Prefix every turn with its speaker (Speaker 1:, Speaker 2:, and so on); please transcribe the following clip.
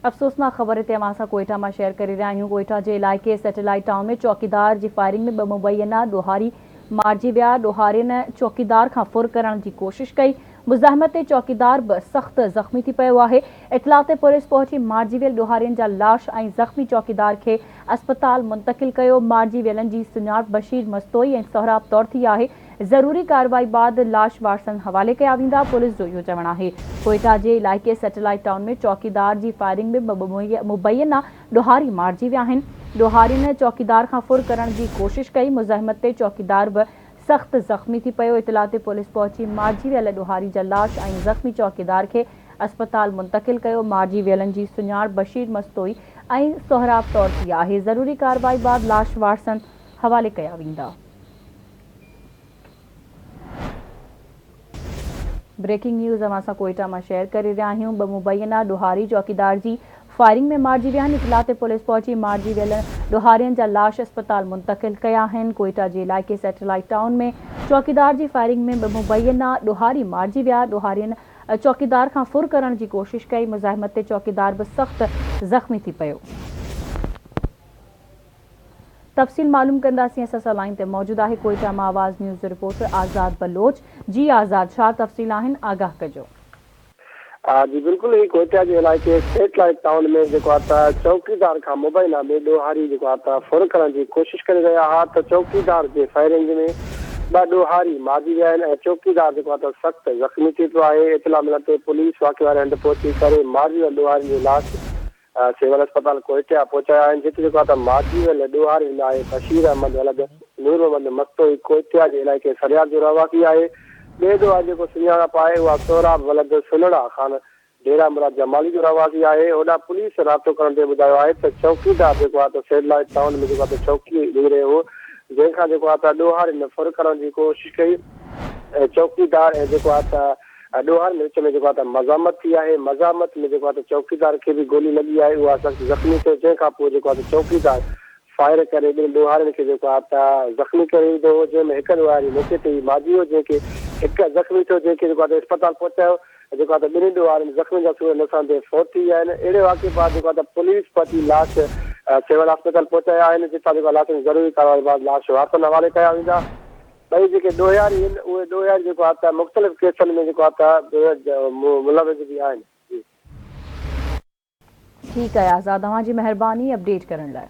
Speaker 1: अफ़सोसनाक ख़बर हिते असां कोयटा में शेयर करे रहिया आहियूं। कोयटा के इलाइक़े सैटेलाइट टाउन में चौकीदार की फायरिंग में 2 मुबैना ॾोहारी मारिजी विया। ॾोहारियुनि चौकीदार खां फुर करण की कोशिश कई। मुज़ाहिमत ते चौकीदार बि सख़्त ज़ख़्मी थी पियो आहे। इतला ते पुलिस पहुची मारिजी वियल ॾोहारियुनि जा लाश ऐं ज़ख़्मी चौकीदार के अस्पताल मुंतकिल कयो। मारिजी वियलनि जी सुञाण बशीर मस्तोई ऐं सोहराब तौर थी आहे। ज़रूरी कार्रवाई बाद लाश वारसन हवाले कया वेंदा। पुलिस जो इहो चवणु आहे। कोयटा के इलाइक़े सैटेलाइट टाउन में चौकीदार की फायरिंग में 2 मुबैना ॾोहारी मारिजी विया आहिनि। ॾोहारियुनि चौकीदार खां फुर करण की कोशिश कई। मुज़ाहिमत ते चौकीदार बि सख़्त ज़ख़्मी थी पियो। इतला ते पुलिस पहुची मारिजी वियल ॾोहारी जा लाश ऐं ज़ख़्मी चौकीदार के अस्पताल मुंतकिल कयो। मारिजी वियलनि जी सुञाण बशीर मस्तोई ऐं सोहराब तौर थी आहे। ज़रूरी कार्रवाई बाद लाश वारसन हवाले कया वेंदा। ब्रेकिंग न्यूज़ असां कोयटा में शेयर करे रहिया आहियूं। 2 मुबैना ॾोहारी चौकीदार की फायरिंग में मारिजी विया आहिनि। इतला ते पुलिस पहुची मारिजी वियल ॾोहारियुनि जा लाश अस्पताल मुंतकिल कया आहिनि। कोयटा के इलाइक़े सैटेलाइट टाउन में चौकीदार की फायरिंग में 2 मुबैना ॾोहारी मारिजी विया। ॾोहारियुनि चौकीदार खां फुर करण की कोशिश कई। मुज़ाहिमत ते चौकीदार भी सख़्त ज़ख़्मी थी पियो। तफ़सील मालूम कंदासीं। असां लाइन ते मौजूद आहे कोयटा में आवाज़ न्यूज़ रिपोर्टर आज़ाद बलोच। जी आज़ाद, छा तफ़सील आहिनि, आगाह कजो।
Speaker 2: जी बिल्कुल ही कोयटा के इलाइक़े सैटेलाइट टाउन में चौकीदार का मुबैना में ॾोहारी फुर करण की कोशिश करे रहा हा। तो चौकीदार के फायरिंग में 2 ॾोहारी मारिजी विया आहिनि। चौकीदार सख़्त ज़ख़्मी थी पियो आहे। इतला मिलते पुलिस वाक़े वारे हंधि पहुची करे मारिजी वियल ॾोहारियुनि जी लाश सिविल अस्पताल कोयटा पहुचाया आहिनि। जिते मारिजी वियल ॾोहारियुनि आहे बशीर अहमद अलग नूर मोहम्मद मस्तोई कोयटा के इलाइक़े सरियार जो रवासी आहे। ॿिए ॾोहारी जो सुञाणप आहे उहा सोहराब वलद सुनड़ा खान डेरा मुराद जमाली जो रवासी है। ओडा पुलिस राब्तो करण ते ॿुधायो आहे त चौकीदार सैटेलाइट टाउन में चौकी गुज़रे हो, जंहिंखां ॾोहारियुनि फुर करण की कोशिश कई। चौकीदार ॾोहारियुनि विच में मज़ामत थी है। मज़ामत में चौकीदार के भी गोली लगी है। वह सख़्त ज़ख़्मी थे। जंहिंखां पोइ चौकीदार फायर करे 2 ॾोहारियुनि के ज़ख़्मी करे ईंदो हो। जंहिंमें हिकु ॾोहारी मौके ते ही मारिजी वियो, जंहिंखे हिकु ज़ख़्मी थियो, जंहिंखे अस्पताल पहुचायो। 2 ॾोहारियुनि ज़ख़्मी जा सूर नसान ते फौत थी विया आहिनि। अहिड़े वाक़े बाद पुलिस पहुची लाश सिविल अस्पताल पहुचाया आहिनि। जितां लाशनि ज़रूरी कार्रवाई बाद लाश वारसन हवाले कया वेंदा। ॿई जेके ॾोहारी आहिनि उहे ॾोहारी मुख़्तलिफ़ केसनि में मुलविज़ भी आहिनि।
Speaker 1: ठीक है आज़ाद, तव्हांजी मेहरबानी अपडेट करण लाइ।